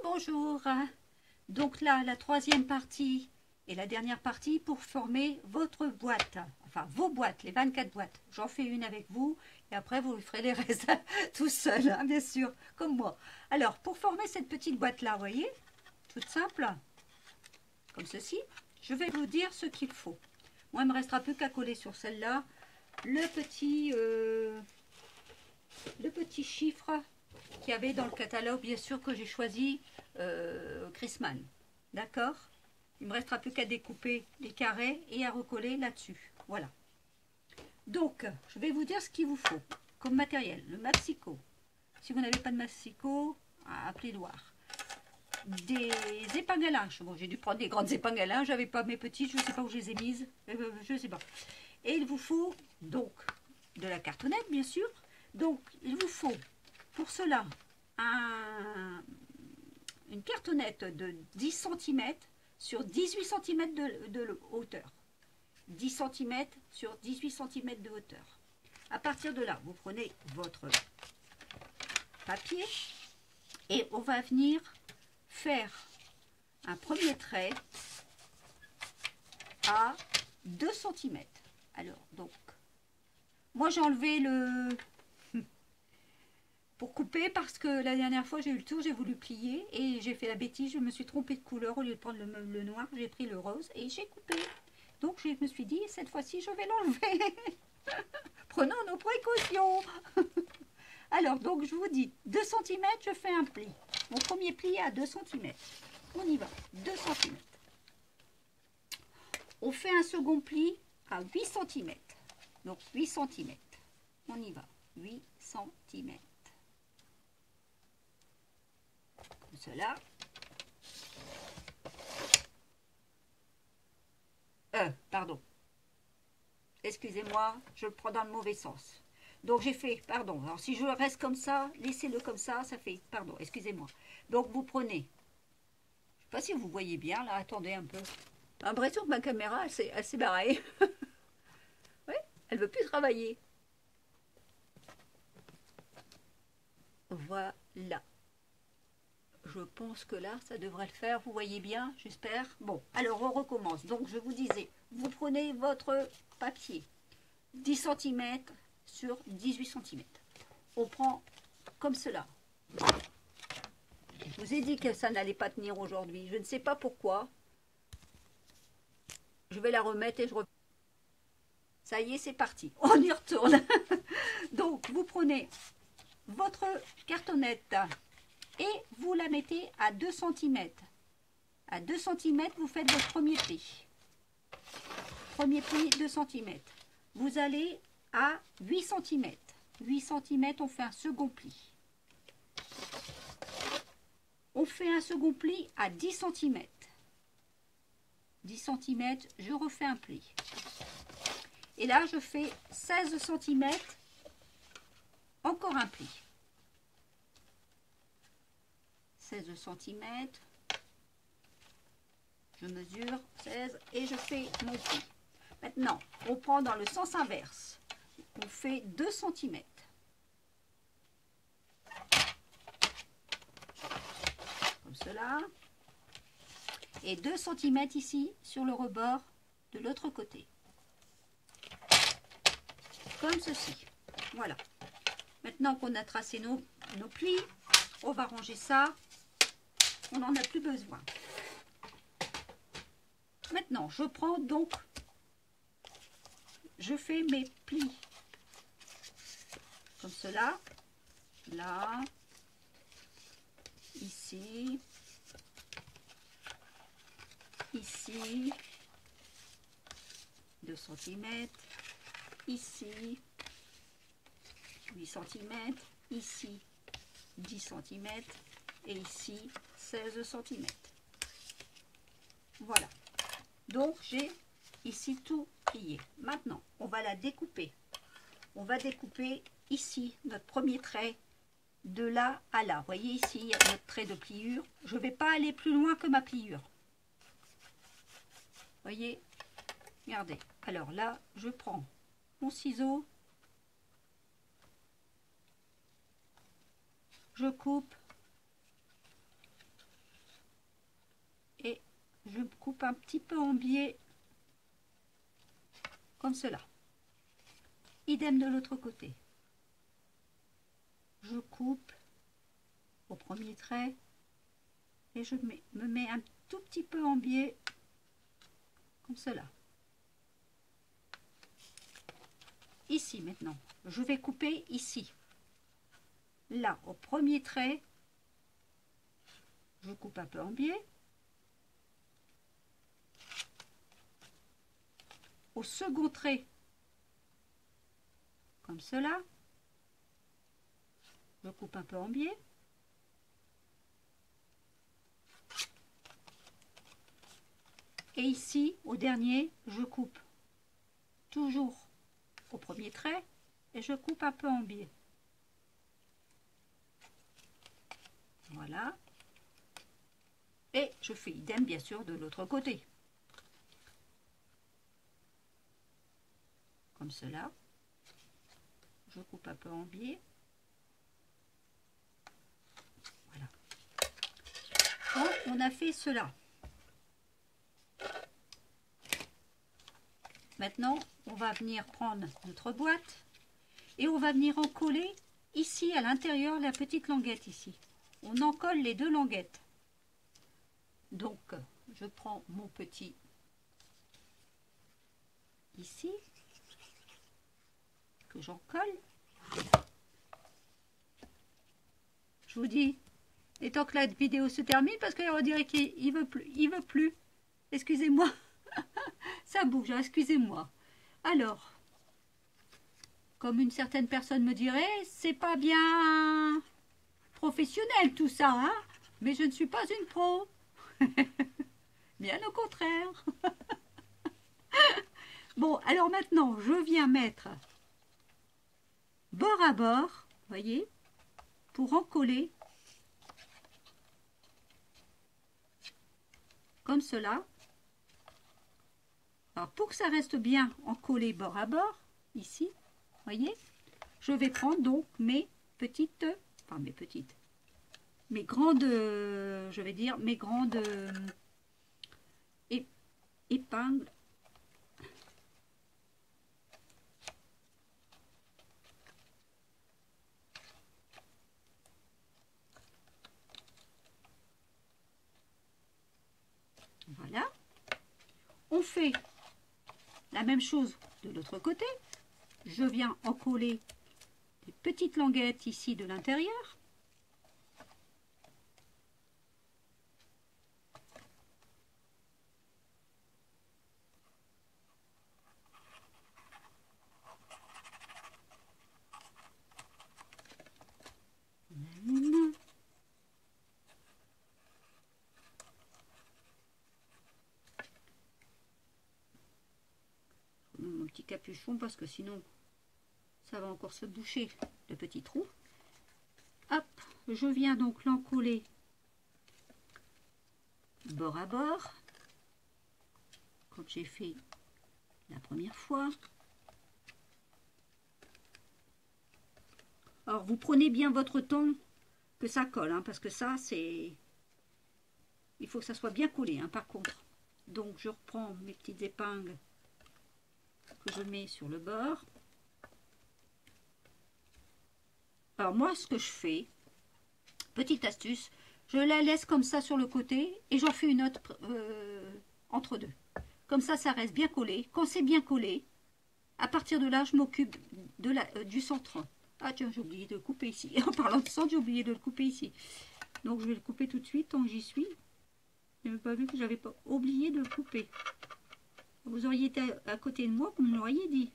Rebonjour. Donc là, la troisième partie et la dernière partie pour former votre boîte. Enfin, vos boîtes, les 24 boîtes. J'en fais une avec vous et après vous ferez les restes tout seul, hein, bien sûr, comme moi. Alors, pour former cette petite boîte-là, vous voyez, toute simple, comme ceci, je vais vous dire ce qu'il faut. Moi, il ne me restera plus qu'à coller sur celle-là le petit chiffre qu'il y avait dans le catalogue, bien sûr, que j'ai choisi Chrisman. D'accord? Il ne me restera plus qu'à découper les carrés et à recoller là-dessus. Voilà. Donc, je vais vous dire ce qu'il vous faut comme matériel. Le Maxico. Si vous n'avez pas de Maxico, appelez Loire. Des épingles à linge. Bon, j'ai dû prendre des grandes épingles à linge. J'avais pas mes petites. Je ne sais pas où je les ai mises. Je ne sais pas. Et il vous faut donc de la cartonnette, bien sûr. Donc, il vous faut pour cela une cartonnette de 10 cm sur 18 cm de hauteur. 10 cm sur 18 cm de hauteur. À partir de là, vous prenez votre papier et on va venir faire un premier trait à 2 cm. Alors, donc, moi j'ai enlevé le... pour couper parce que la dernière fois j'ai eu le tour, j'ai voulu plier et j'ai fait la bêtise, je me suis trompée de couleur, au lieu de prendre le noir, j'ai pris le rose et j'ai coupé. Donc je me suis dit, cette fois-ci je vais l'enlever. Prenons nos précautions. Alors donc je vous dis, 2 cm, je fais un pli. Mon premier pli est à 2 cm. On y va, 2 cm. On fait un second pli à 8 cm. Donc 8 cm. On y va, 8 cm. Comme cela. Pardon. Excusez-moi, je le prends dans le mauvais sens. Donc j'ai fait, pardon, alors si je reste comme ça, laissez-le comme ça fait, pardon, excusez-moi. Donc vous prenez, je ne sais pas si vous voyez bien, là, attendez un peu. J'ai l'impression que ma caméra, elle s'est barrée. Oui, elle ne veut plus travailler. Voilà. Je pense que là, ça devrait le faire. Vous voyez bien, j'espère. Bon, alors on recommence. Donc, je vous disais, vous prenez votre papier, 10 cm sur 18 cm. On prend comme cela. Je vous ai dit que ça n'allait pas tenir aujourd'hui. Je ne sais pas pourquoi. Je vais la remettre et je reviens. Ça y est, c'est parti. On y retourne. Donc, vous prenez votre cartonnette et vous la mettez à 2 cm. À 2 cm, vous faites votre premier pli. Premier pli, 2 cm. Vous allez à 8 cm. 8 cm, on fait un second pli. On fait un second pli à 10 cm. 10 cm, je refais un pli. Et là, je fais 16 cm, encore un pli. 16 cm, je mesure 16 et je fais mon pli. Maintenant, on prend dans le sens inverse. On fait 2 cm. Comme cela. Et 2 cm ici sur le rebord de l'autre côté. Comme ceci. Voilà. Maintenant qu'on a tracé nos plis, on va ranger ça. On n'en a plus besoin. Maintenant, je prends donc, je fais mes plis. Comme cela. Là. Ici. Ici. 2 cm. Ici. 8 cm. Ici. 10 cm. Et ici, 16 cm. Voilà. Donc, j'ai ici tout plié. Maintenant, on va la découper. On va découper ici notre premier trait de là à là. Vous voyez ici, il y a notre trait de pliure. Je ne vais pas aller plus loin que ma pliure. Vous voyez? Regardez. Alors là, je prends mon ciseau. Je coupe je coupe un petit peu en biais, comme cela. Idem de l'autre côté. Je coupe au premier trait et je me mets un tout petit peu en biais, comme cela. Ici maintenant, je vais couper ici. Là, au premier trait, je coupe un peu en biais. Au second trait, comme cela, je coupe un peu en biais. Et ici, au dernier, je coupe toujours au premier trait et je coupe un peu en biais. Voilà. Et je fais idem bien sûr de l'autre côté. Comme cela. Je coupe un peu en biais. Voilà. Bon, on a fait cela. Maintenant, on va venir prendre notre boîte et on va venir en coller ici à l'intérieur la petite languette ici. On en colle les deux languettes. Donc, je prends mon petit ici, que j'en colle. Je vous dis, et tant que la vidéo se termine, parce qu'on dirait qu'il veut plus, il veut plus. Excusez-moi, ça bouge, hein, excusez-moi. Alors, comme une certaine personne me dirait, c'est pas bien professionnel tout ça, hein, mais je ne suis pas une pro. Bien au contraire. Bon, alors maintenant, je viens mettre bord à bord, voyez, pour encoller comme cela. Alors, pour que ça reste bien encollé bord à bord, ici, voyez, je vais prendre donc mes petites, enfin mes grandes, je vais dire, mes grandes épingles. Voilà. On fait la même chose de l'autre côté. Je viens encoller des petites languettes ici de l'intérieur. Mon petit capuchon parce que sinon ça va encore se boucher le petit trou. Hop, je viens donc l'encoller bord à bord comme j'ai fait la première fois. Alors vous prenez bien votre temps que ça colle, hein, parce que ça c'est, il faut que ça soit bien collé, hein, par contre. Donc je reprends mes petites épingles que je mets sur le bord. Alors moi ce que je fais, petite astuce, je la laisse comme ça sur le côté et j'en fais une autre entre deux. Comme ça reste bien collé. Quand c'est bien collé, à partir de là je m'occupe de du centre. Ah tiens, j'ai oublié de le couper ici. En parlant de centre, j'ai oublié de le couper ici. Donc je vais le couper tout de suite tant que j'y suis. Je n'avais pas vu que j'avais pas oublié de le couper. Vous auriez été à côté de moi, vous me l'auriez dit.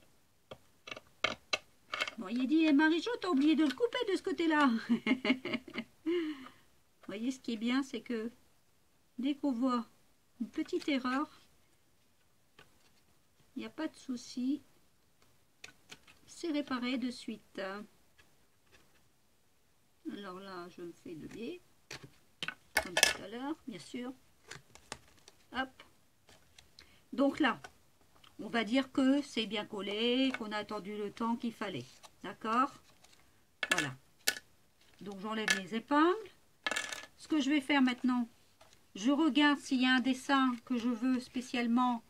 Vous m'auriez dit, Marie-Jo, t'as oublié de le couper de ce côté-là. Vous voyez, ce qui est bien, c'est que dès qu'on voit une petite erreur, il n'y a pas de souci. C'est réparé de suite. Alors là, je me fais de biais, comme tout à l'heure, bien sûr. Hop. Donc là, on va dire que c'est bien collé, qu'on a attendu le temps qu'il fallait. D'accord? Voilà. Donc j'enlève mes épingles. Ce que je vais faire maintenant, Je regarde s'il y a un dessin que je veux spécialement.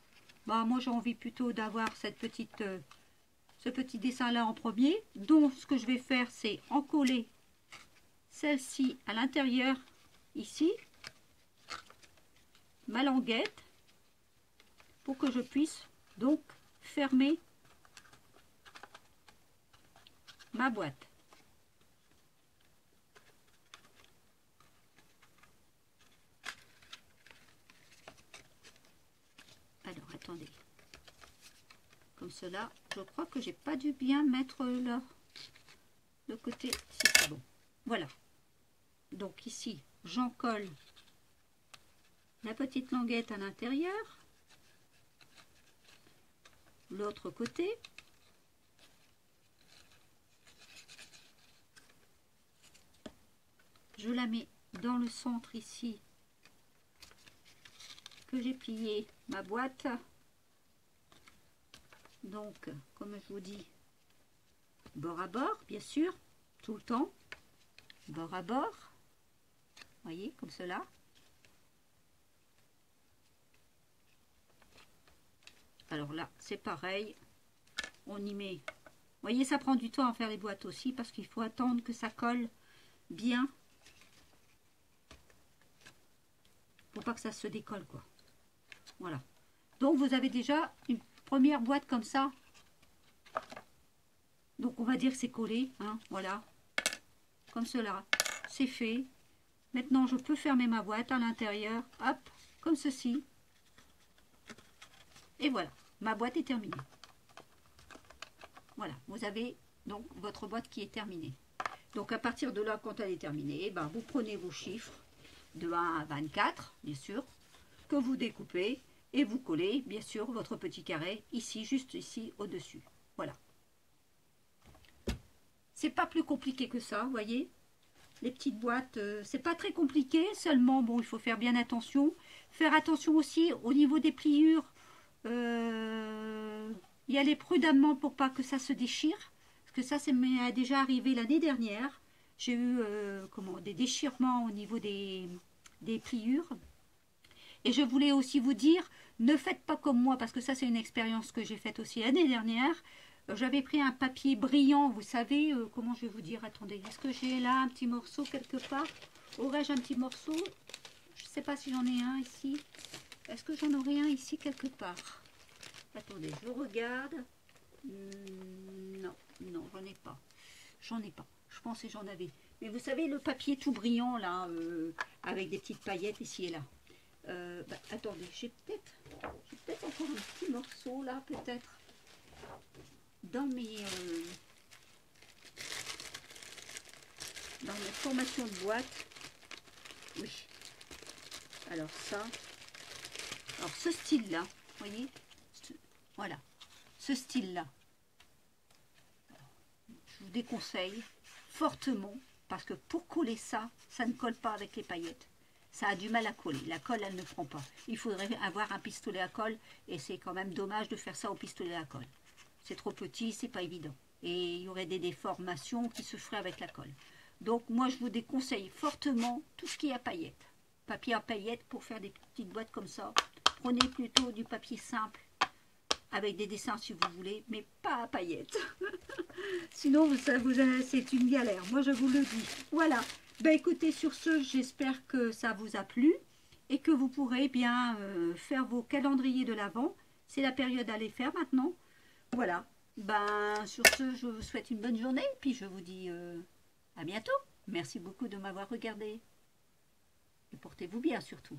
Bah, moi, j'ai envie plutôt d'avoir ce petit dessin-là en premier. Donc, ce que je vais faire, c'est en coller celle-ci à l'intérieur, ici, ma languette, pour que je puisse donc fermer ma boîte. Alors, attendez. Comme cela, je crois que j'ai pas dû bien mettre le côté. Si, c'est bon. Voilà. Donc ici, j'en colle la petite languette à l'intérieur. L'autre côté. Je la mets dans le centre ici, que j'ai plié ma boîte. Donc, comme je vous dis, bord à bord, bien sûr, tout le temps, bord à bord, voyez, comme cela. Alors là, c'est pareil, on y met, vous voyez, ça prend du temps à faire les boîtes aussi, parce qu'il faut attendre que ça colle bien, pour pas que ça se décolle, quoi. Voilà. Donc, vous avez déjà une première boîte comme ça. Donc on va dire que c'est collé, hein, voilà, comme cela, c'est fait. Maintenant je peux fermer ma boîte à l'intérieur, hop, comme ceci. Et voilà, ma boîte est terminée. Voilà, vous avez donc votre boîte qui est terminée. Donc à partir de là, quand elle est terminée, ben, vous prenez vos chiffres de 1 à 24, bien sûr, que vous découpez et vous collez, bien sûr, votre petit carré ici, juste ici, au-dessus. Voilà. C'est pas plus compliqué que ça, vous voyez. Les petites boîtes, c'est pas très compliqué, seulement, bon, il faut faire bien attention. Faire attention aussi au niveau des pliures. Y aller prudemment pour pas que ça se déchire. Parce que ça m'est déjà arrivé l'année dernière. J'ai eu des déchirements au niveau des pliures. Et je voulais aussi vous dire, ne faites pas comme moi, parce que ça c'est une expérience que j'ai faite aussi l'année dernière. J'avais pris un papier brillant, vous savez, comment je vais vous dire, attendez, est-ce que j'ai là un petit morceau quelque part? Aurais-je un petit morceau? Je ne sais pas si j'en ai un ici. Est-ce que j'en aurais un ici quelque part? Attendez, je regarde. Non, non, j'en ai pas. J'en ai pas. Je pensais que j'en avais. Mais vous savez, le papier tout brillant, là, avec des petites paillettes ici et là. Attendez, j'ai peut-être encore un petit morceau, là, peut-être. Dans mes formations de boîte, oui. Alors ça, alors ce style-là, vous voyez, voilà, ce style-là, je vous déconseille fortement parce que pour coller ça, ça ne colle pas avec les paillettes. Ça a du mal à coller. La colle, elle ne prend pas. Il faudrait avoir un pistolet à colle et c'est quand même dommage de faire ça au pistolet à colle. C'est trop petit, c'est pas évident. Et il y aurait des déformations qui se feraient avec la colle. Donc moi je vous déconseille fortement tout ce qui est à paillettes. Papier à paillettes pour faire des petites boîtes comme ça. Prenez plutôt du papier simple avec des dessins si vous voulez, mais pas à paillettes. Sinon c'est une galère, moi je vous le dis. Voilà, ben écoutez, sur ce, j'espère que ça vous a plu et que vous pourrez bien faire vos calendriers de l'Avent. C'est la période à les faire maintenant. Voilà, ben sur ce, je vous souhaite une bonne journée, puis je vous dis à bientôt. Merci beaucoup de m'avoir regardé. Et portez-vous bien surtout.